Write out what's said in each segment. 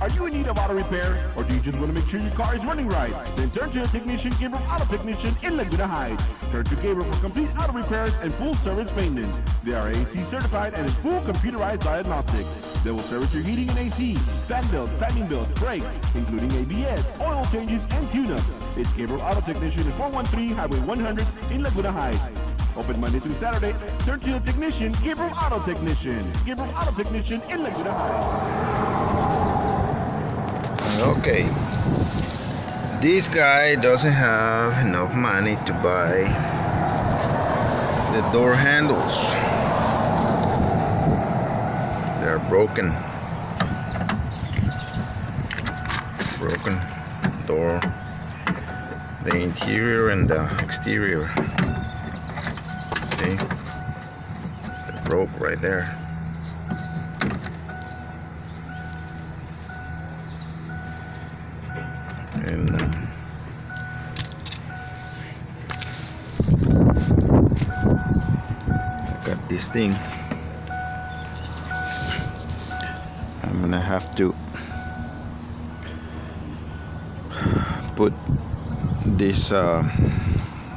Are you in need of auto repair, or do you just want to make sure your car is running right? Then turn to a technician, Gabriel Auto Technician in Laguna Heights. Turn to Gabriel for complete auto repairs and full service maintenance. They are AC certified and in full computerized diagnostics. They will service your heating and AC, fan belts, timing belts, brakes, including ABS, oil changes, and tune-ups. It's Gabriel Auto Technician at 413 Highway 100 in Laguna Heights. Open Monday through Saturday. Turn to the technician, Gabriel Auto Technician. Gabriel Auto Technician in Laguna Heights. Okay. This guy doesn't have enough money to buy the door handles. They're broken. Broken door. The interior and the exterior. See? It broke right there. And got this thing. I'm gonna have to put this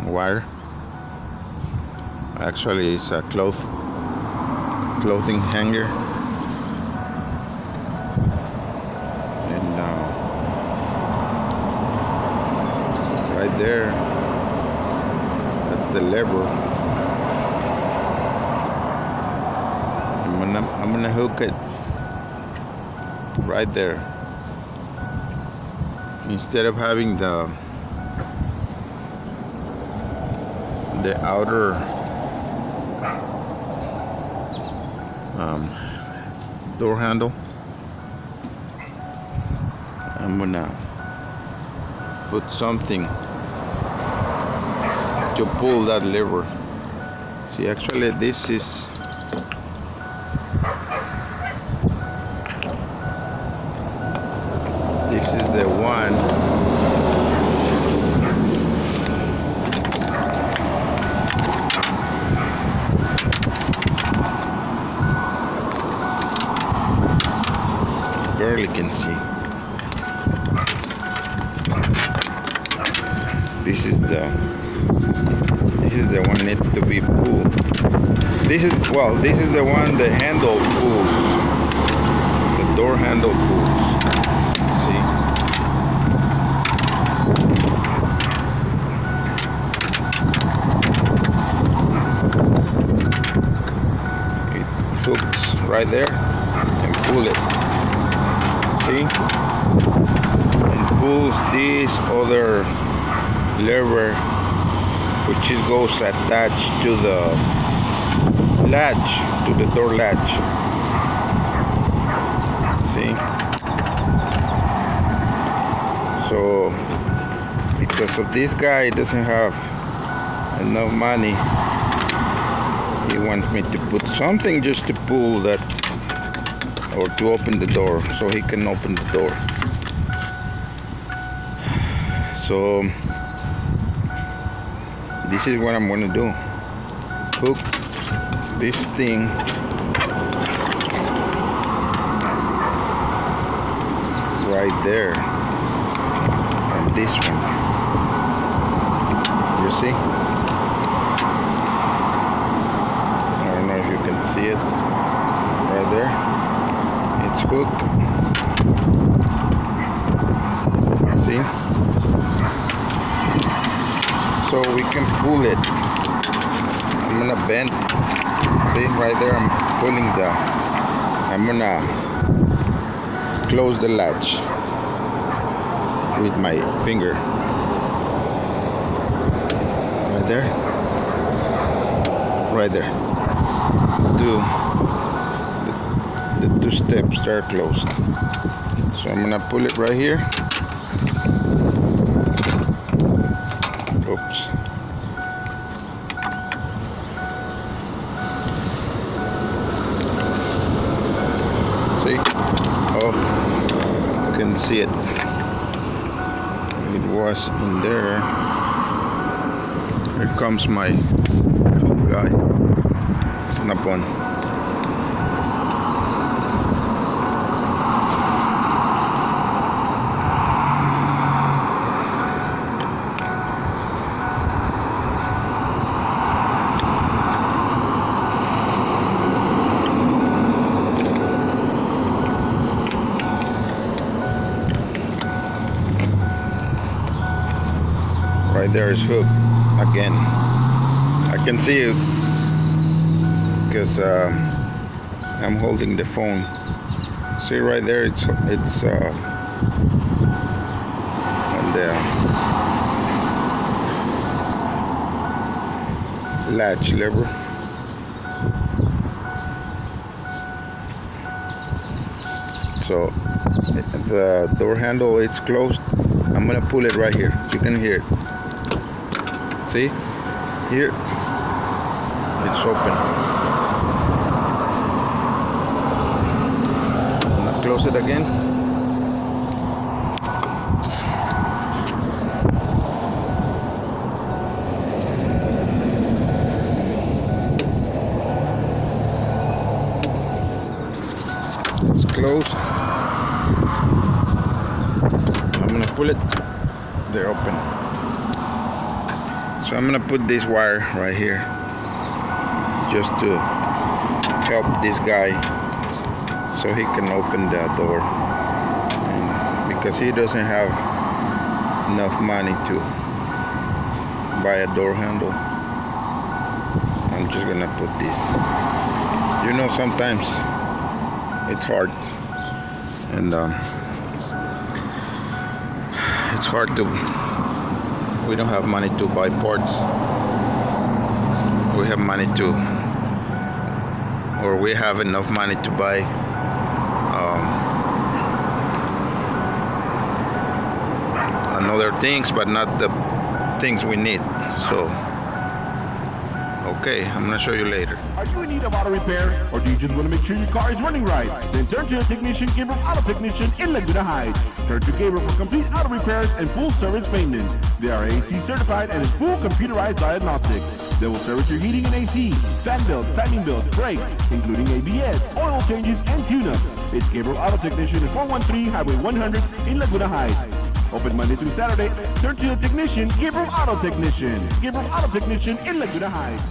wire. Actually, it's a clothing hanger, and right there, that's the lever. I'm gonna hook it right there, instead of having the outer door handle. I'm gonna put something to pull that lever. See, actually this is the one barely can see. This is the one needs to be pulled. This is the one the handle pulls. The door handle pulls. See? It hooks right there and pull it. See? And pulls this other lever, which goes attached to the latch, to the door latch. See? So because of this guy doesn't have enough money, he wants me to put something just to pull that, or to open the door, so he can open the door. So this is what I'm gonna do. Hook this thing right there on this one. You see? I don't know if you can see it right there. It's hooked. See? So we can pull it. I'm gonna bend. See, right there I'm pulling I'm gonna close the latch with my finger. Right there. Right there. The two steps are closed. So I'm gonna pull it right here. Oops. See? Oh, you can see it. It was in there. Here comes my tool guy. Snap on. right there is hooked again. I can see it because I'm holding the phone. See right there, it's on the latch lever. So the door handle, it's closed. I'm gonna pull it right here. You can hear it. See? Here. It's open. I'm gonna close it again. It's closed. I'm gonna pull it. They're open. So I'm gonna put this wire right here just to help this guy so he can open the door, and because he doesn't have enough money to buy a door handle, I'm just gonna put this. You know, sometimes it's hard, and it's hard to, we don't have money to buy parts. We have money to, or we have enough money to buy another things, but not the things we need. So okay, I'm gonna show you later. Are you in need of auto repair, or do you just want to make sure your car is running right? Then turn to a technician, Gabriel Auto Technician in Laguna Heights. Turn to Gabriel for complete auto repairs and full service maintenance. They are AC certified and is full computerized diagnostics. They will service your heating and AC, fan belts, timing belts, brakes, including ABS, oil changes, and tune-ups. It's Gabriel Auto Technician at 413 Highway 100 in Laguna Heights. Open Monday through Saturday. Turn to the technician, Gabriel Auto Technician. Gabriel Auto Technician in Laguna Heights.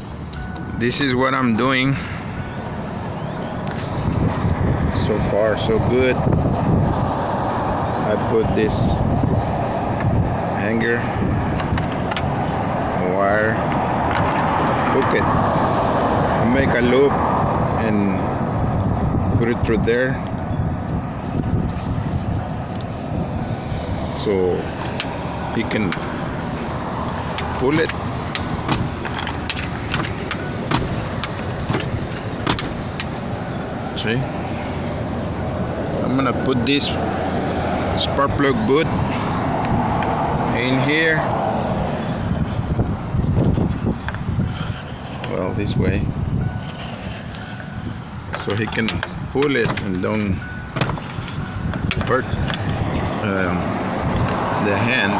This is what I'm doing. So far, so good. I put this hanger, wire, hook it. I make a loop and put it through there. So he can pull it. See? I'm gonna put this spark plug boot in here. Well, this way. So he can pull it and don't hurt the hand.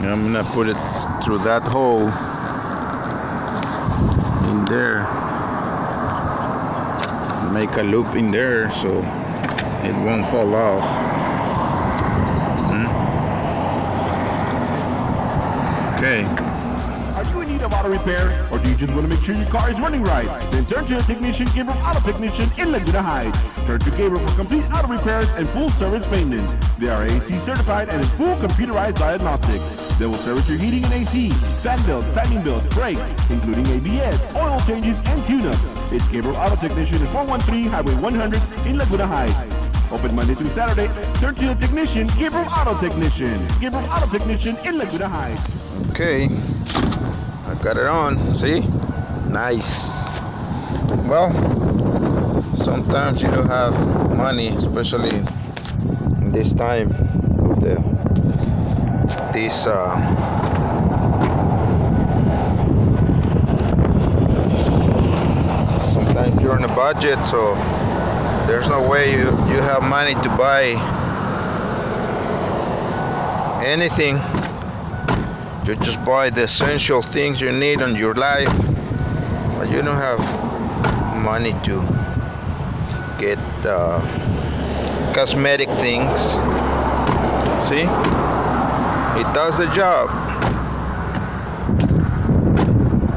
I'm gonna put it through that hole in there, make a loop in there so it won't fall off. Okay. Are you in need of auto repair, or do you just want to make sure your car is running right? Then turn to a technician, Gabriel Auto Technician in Laguna Heights. Turn to Gabriel for complete auto repairs and full service maintenance. They are AC certified and is full computerized diagnostics. They will service your heating and AC, fan belts, timing belts, brakes, including ABS, oil changes, and tune-ups. It's Gabriel Auto Technician at 413 Highway 100 in Laguna Heights. Open Monday through Saturday. Turn to the technician, Gabriel Auto Technician. Gabriel Auto Technician in Laguna Heights. Okay, I got it on. See? Nice. Well, sometimes you don't have money, especially in this time of sometimes you're on a budget, so there's no way you have money to buy anything. You just buy the essential things you need in your life, but you don't have money to get cosmetic things. See? It does the job.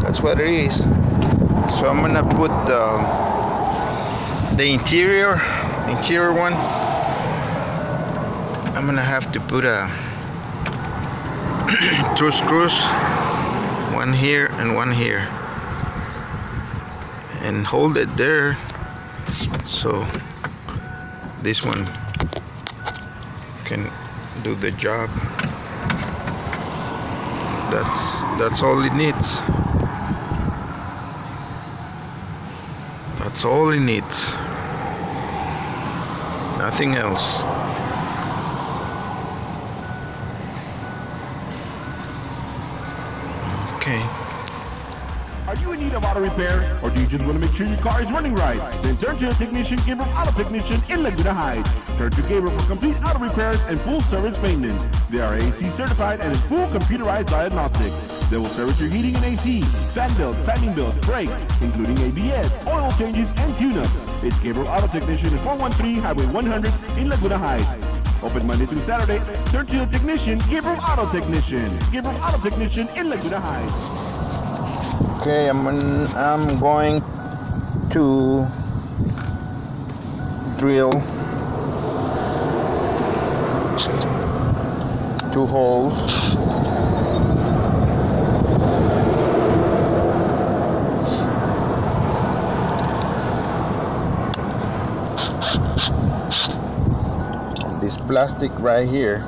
That's what it is. So I'm gonna put the interior one I'm gonna have to put a two screws, one here and one here, and hold it there so this one can do the job. That's all it needs. That's all it needs. Nothing else. Okay. Are you in need of auto repair, or do you just want to make sure your car is running right? Then turn to your technician, Gabriel Auto Technician in Laguna Heights. Turn to Gabriel for complete auto repairs and full service maintenance. They are AC certified and in full computerized diagnostics. They will service your heating and AC, fan belts, timing belts, brakes, including ABS, oil changes, and tune-ups. It's Gabriel Auto Technician at 413 Highway 100 in Laguna Heights. Open Monday through Saturday. Turn to your technician, Gabriel Auto Technician. Gabriel Auto Technician in Laguna Heights. Okay, I'm going to drill 2 holes. This plastic right here.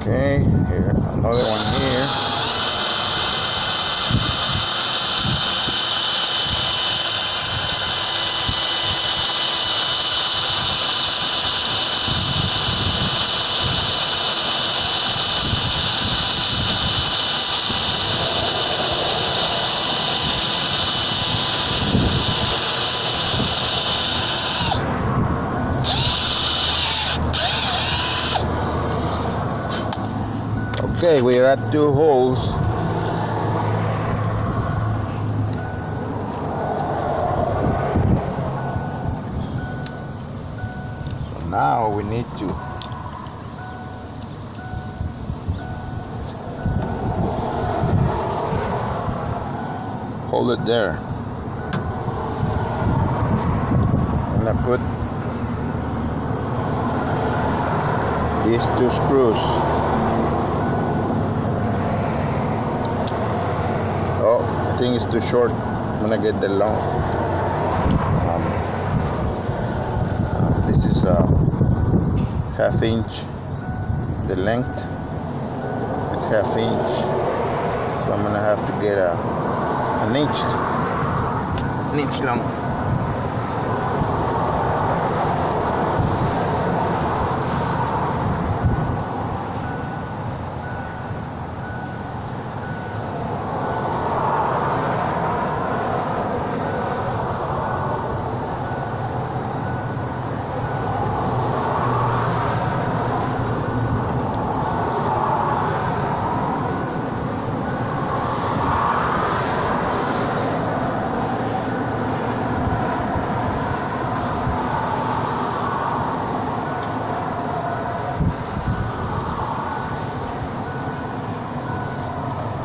Okay, here, another one here. Okay, we are at 2 holes. So now we need to hold it there. I'm gonna put these 2 screws. I think it's too short. I'm gonna get the long. This is a ½ inch. The length, it's ½ inch. So I'm gonna have to get an inch long.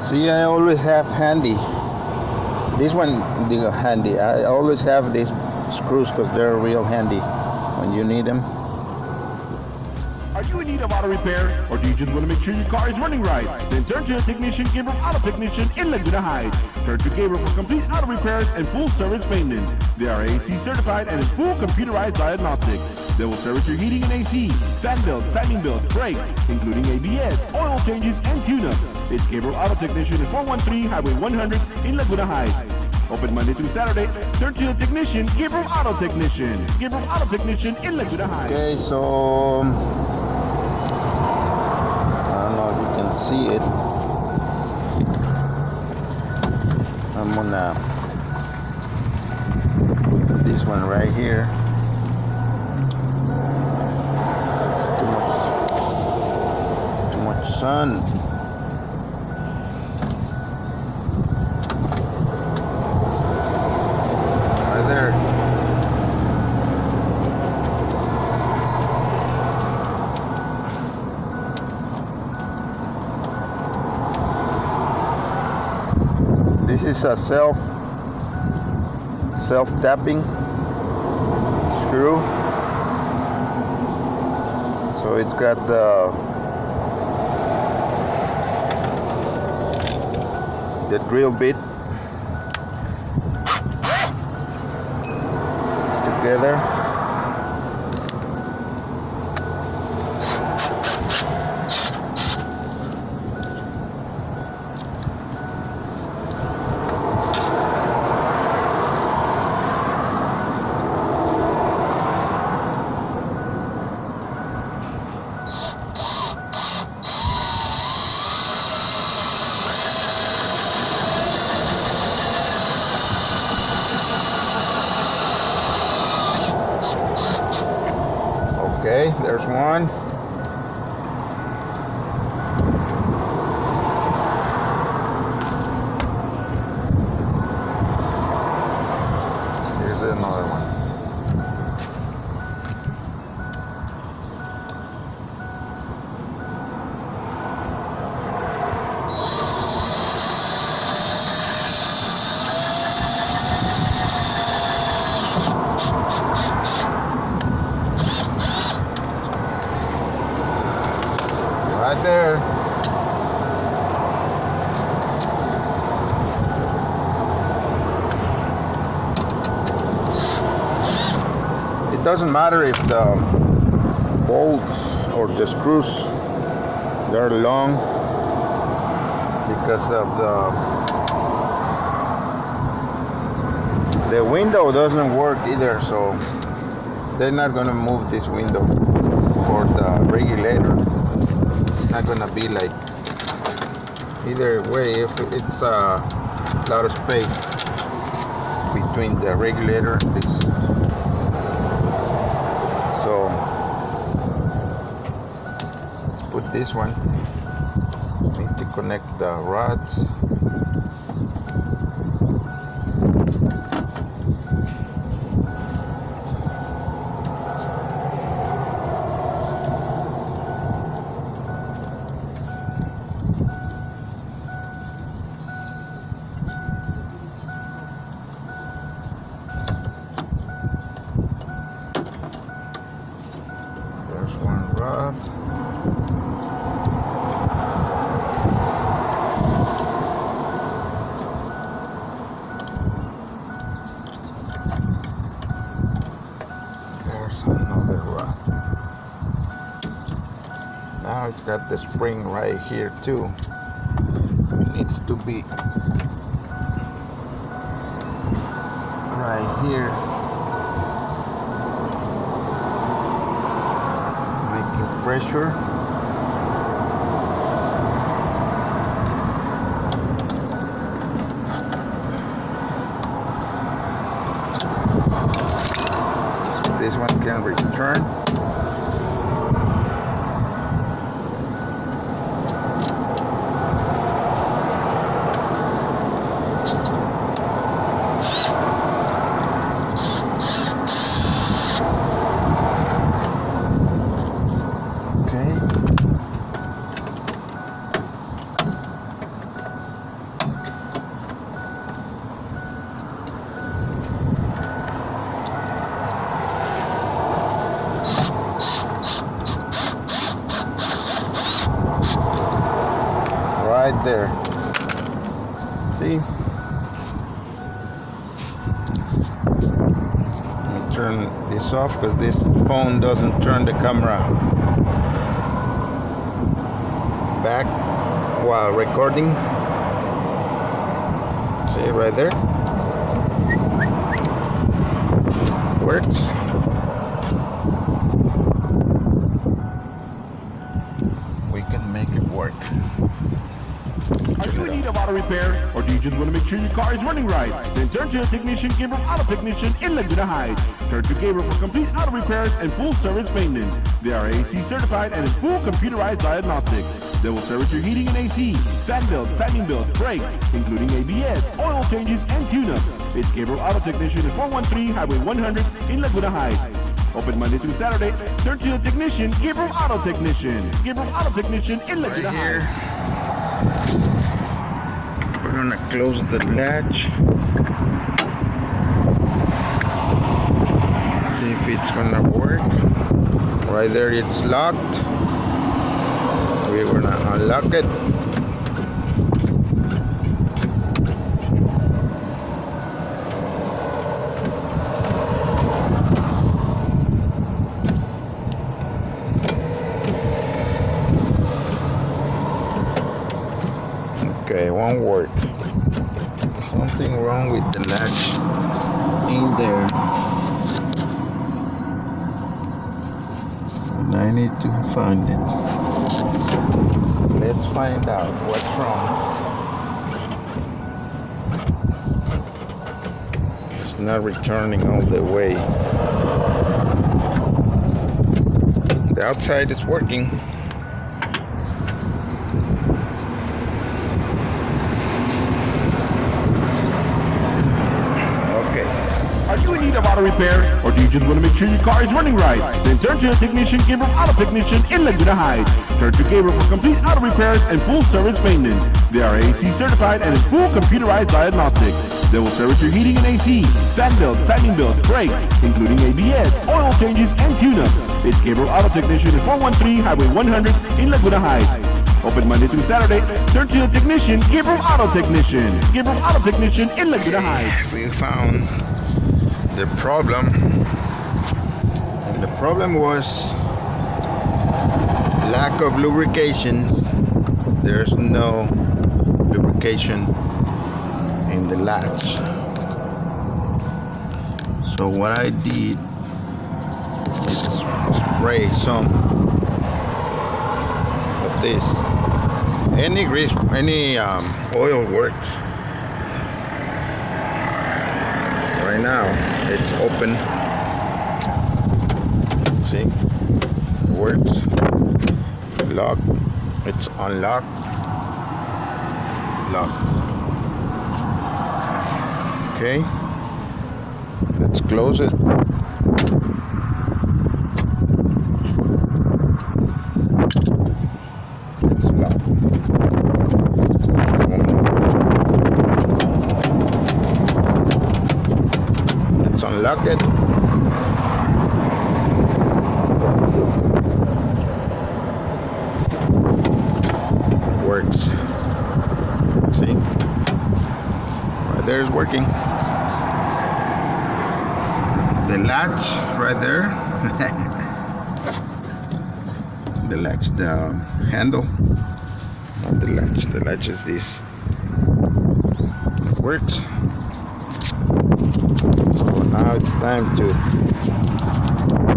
See, I always have handy. This one, handy. I always have these screws because they're real handy when you need them. Are you in need of auto repair, or do you just want to make sure your car is running right? Then turn to your technician, Gabriel Auto Technician in Laguna Heights. Turn to Gabriel for complete auto repairs and full service maintenance. They are AC certified and in full computerized diagnostics. They will service your heating and AC, fan belts, timing belts, brakes, including ABS, oil changes, and tune-ups. It's Gabriel Auto Technician at 413 Highway 100 in Laguna Heights. Open Monday through Saturday. Turn to your technician, Gabriel Auto Technician. Gabriel Auto Technician in Laguna Heights. Okay, so I don't know if you can see it. I'm gonna this one right here. It's too much sun. Right there. This is a self-tapping screw. So it's got the drill bit together. Okay, there's one. Here's another one. Right there. It doesn't matter if the bolts or the screws they're long, because of the window doesn't work either, so they're not gonna move this window or the regulator. Not gonna be like either way if it's a lot of space between the regulator and this. So let's put this one. Need to connect the rods. One rod. There's another rod. Now it's got the spring right here too. It needs to be right here. Pressure. So this one can return. Right there. See? Let me turn this off because this phone doesn't turn the camera back while recording. See right there? Works. We can make it work. Are you in need of auto repair, or do you just want to make sure your car is running right? Then turn to a technician, Gabriel Auto Technician in Laguna Heights. Turn to Gabriel for complete auto repairs and full service maintenance. They are AC certified and in full computerized diagnostics. They will service your heating and AC, fan belts, timing belts, brakes, including ABS, oil changes, and tune-ups. It's Gabriel Auto Technician at 413 Highway 100 in Laguna Heights. Open Monday through Saturday. Turn to the technician, Gabriel Auto Technician. Gabriel Auto Technician in Laguna Heights. We're gonna close the latch. See if it's gonna work. Right there, it's locked. We're gonna unlock it. Okay, won't work. Something wrong with the latch in there. And I need to find it. Let's find out what's wrong. It's not returning all the way. The outside is working. Are you in need of auto repair, or do you just want to make sure your car is running right? Then turn to a technician, Gabriel Auto Technician in Laguna Heights. Turn to Gabriel for complete auto repairs and full service maintenance. They are AC certified and in full computerized diagnostics. They will service your heating and AC, fan belts, timing belts, brakes, including ABS, oil changes, and tune-ups. It's Gabriel Auto Technician at 413 Highway 100 in Laguna Heights. Open Monday through Saturday. Turn to the technician, Gabriel Auto Technician. Gabriel Auto Technician in Laguna Heights. We found the problem, and the problem was lack of lubrication. There's no lubrication in the latch. So what I did is spray some of this. Any grease, any oil works. Right now it's open. See, it works. Lock, it's unlocked. Lock. Okay, let's close it. It's locked. Let's unlock it. Works. See? Right there is working. The latch right there. The latch, the handle. Not the latch. The latch is this. It works. So now it's time to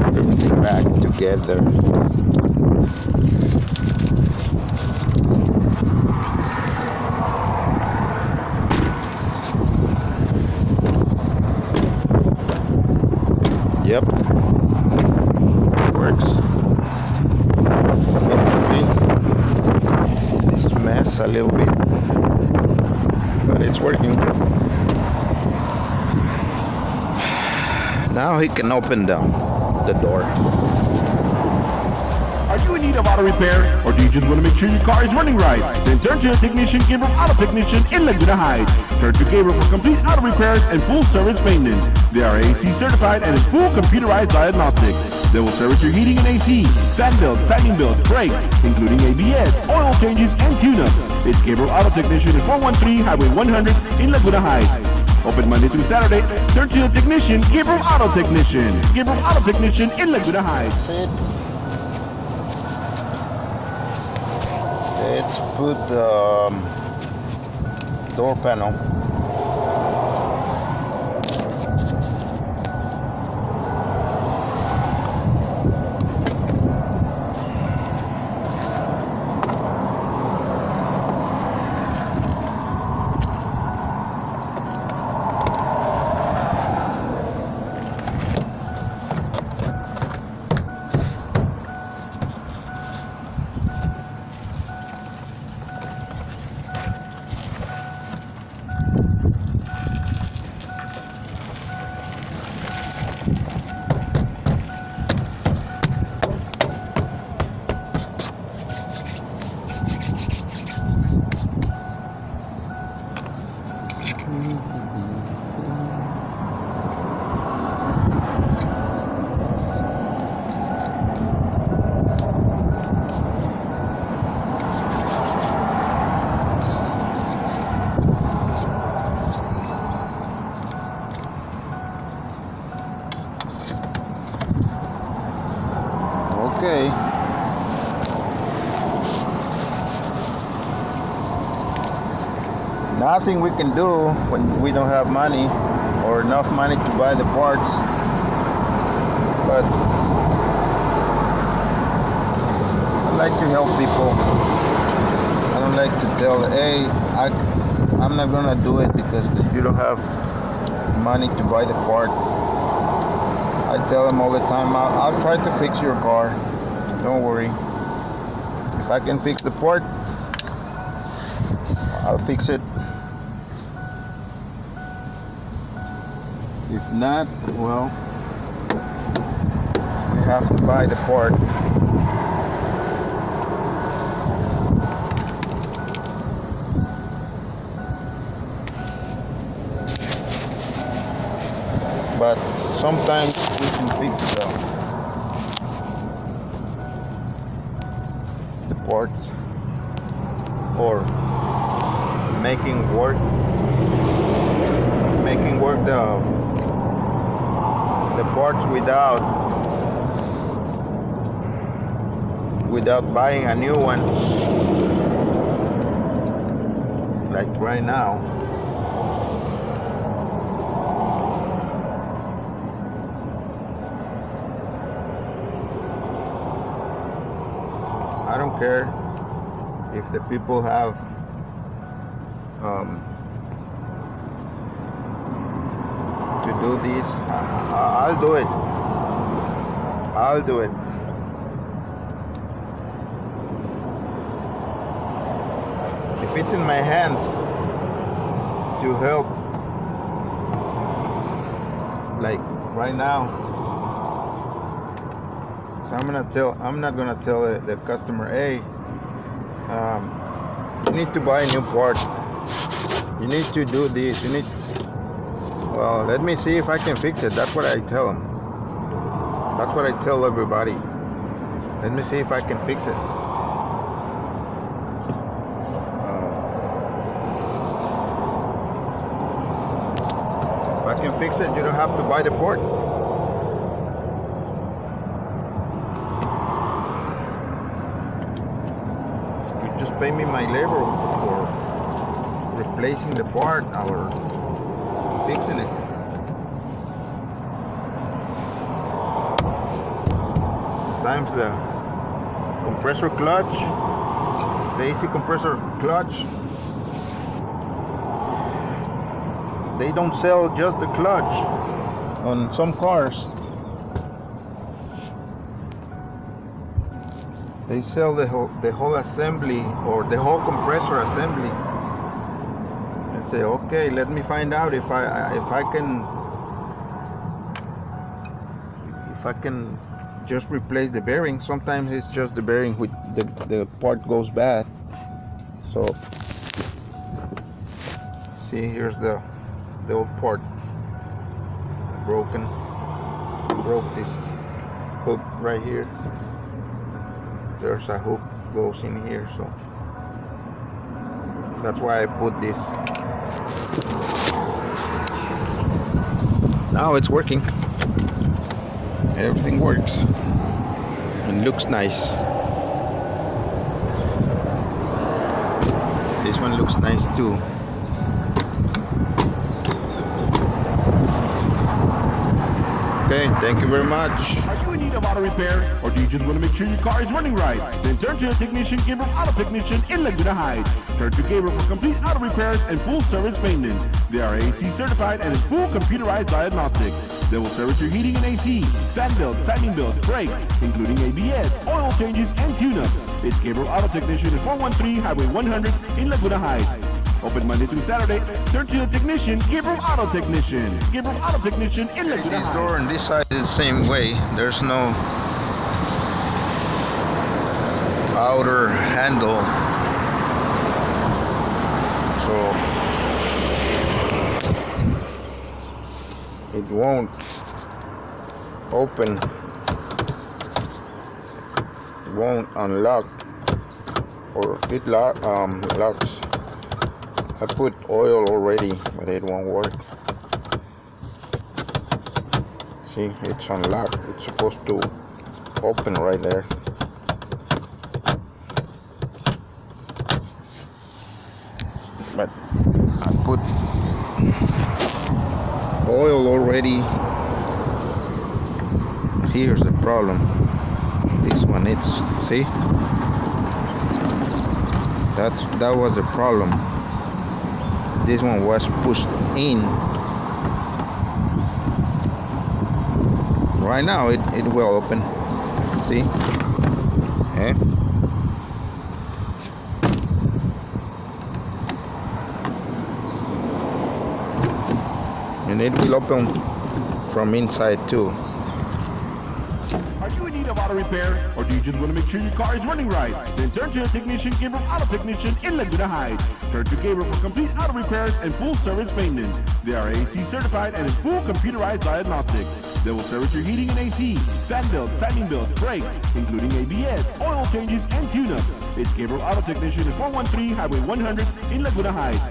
put everything back together. Yep, works. This mess a little bit, but it's working. Now he can open the door. Are you in need of auto repair, or do you just want to make sure your car is running right? Then turn to a technician, Gabriel Auto Technician in Laguna Heights. Turn to Gabriel for complete auto repairs and full service maintenance. They are AC certified and in full computerized diagnostics. They will service your heating and AC, fan belts, timing belts, brakes, including ABS, oil changes, and tune-ups. It's Gabriel Auto Technician at 413 Highway 100 in Laguna Heights. Open Monday through Saturday. Turn to the technician, Gabriel Auto Technician. Gabriel Auto Technician in Laguna Heights. Let's put the door panel. nothing we can do when we don't have money or enough money to buy the parts. But I like to help people. I don't like to tell, hey, I'm not gonna do it because you don't have money to buy the part. I tell them all the time, I'll try to fix your car. Don't worry. If I can fix the part, I'll fix it. If not, well, we have to buy the part. But sometimes we can fix the parts, or making work the parts without buying a new one, like right now. I don't care if the people have to do this. I'll do it. I'll do it. If it's in my hands to help, like right now, so I'm not gonna tell the customer, hey, you need to buy a new part, you need to do this, well, let me see if I can fix it. That's what I tell them. That's what I tell everybody. Let me see if I can fix it. If I can fix it, you don't have to buy the part. You just pay me my labor for replacing the part or fixing it. Sometimes the compressor clutch, the AC compressor clutch, they don't sell just the clutch on some cars. They sell the whole assembly, or the whole compressor assembly. I say, okay, let me find out if I can just replace the bearing. Sometimes it's just the bearing with the part goes bad. So see, here's the old part broken. Broke this hook right here. There's a hook goes in here, so that's why I put this. Now it's working. Everything works and looks nice. This one looks nice too. Okay, thank you very much. Are you in need of auto repair, or do you just want to make sure your car is running right? Then turn to a technician, Gabriel Auto Technician in Laguna Heights. Turn to Gabriel for complete auto repairs and full service maintenance. They are AC certified and in full computerized diagnostics. They will service your heating and AC, fan belts, timing belts, brakes, including ABS, oil changes, and tune-ups. It's Gabriel Auto Technician at 413 Highway 100 in Laguna Heights. Open Monday through Saturday. Turn to the technician, Gabriel Auto Technician. Gabriel Auto Technician in Laguna Heights. This door on this side is the same way. There's no outer handle, so it won't open, it won't unlock, or it locks. I put oil already, but it won't work. See, it's unlocked. It's supposed to open right there. But I put oil already. Here's the problem. This one, it's, see, that was the problem. This one was pushed in. Right now it will open. See? Eh? And it will open from inside too. Are you in need of auto repair, or do you just want to make sure your car is running right? Then turn to a technician, Gabriel Auto Technician in Laguna Heights. Turn to Gabriel for complete auto repairs and full service maintenance. They are AC certified and in full computerized diagnostics. They will service your heating and AC, fan belts, timing belts, brakes, including ABS, oil changes, and tune-ups. It's Gabriel Auto Technician at 413 Highway 100 in Laguna Heights.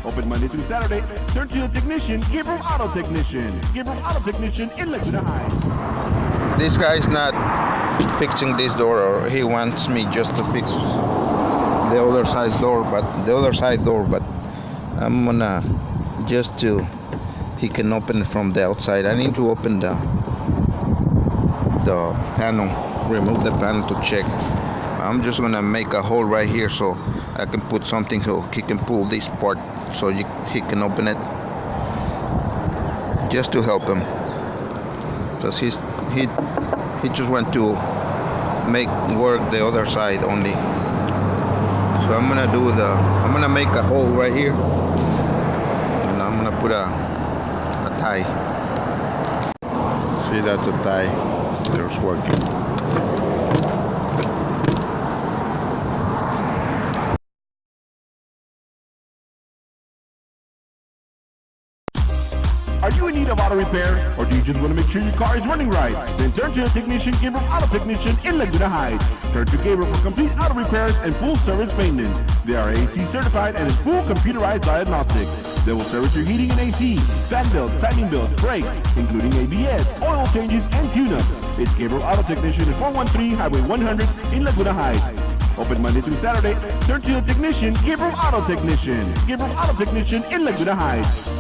Open Monday through Saturday. Turn to a technician, Gabriel Auto Technician. Gabriel Auto Technician in Laguna Heights. This guy's not fixing this door, or he wants me just to fix the other side door, but I'm gonna just to he can open it from the outside. I need to open the panel, remove the panel to check. I'm just gonna make a hole right here so I can put something so he can pull this part so he can open it, just to help him, because he just went to make work the other side only. So I'm gonna make a hole right here, and I'm gonna put a tie. See, that's a tie. There's working. Are you in need of auto repair, or do you just want to make sure your car is running right? Then turn to a technician, Gabriel Auto Technician in Laguna Heights. Turn to Gabriel for complete auto repairs and full service maintenance. They are AC certified and in full computerized diagnostics. They will service your heating and AC, fan belts, timing belts, brakes, including ABS, oil changes, and tune-ups. It's Gabriel Auto Technician at 413 Highway 100 in Laguna Heights. Open Monday through Saturday. Turn to a technician, Gabriel Auto Technician. Gabriel Auto Technician in Laguna Heights.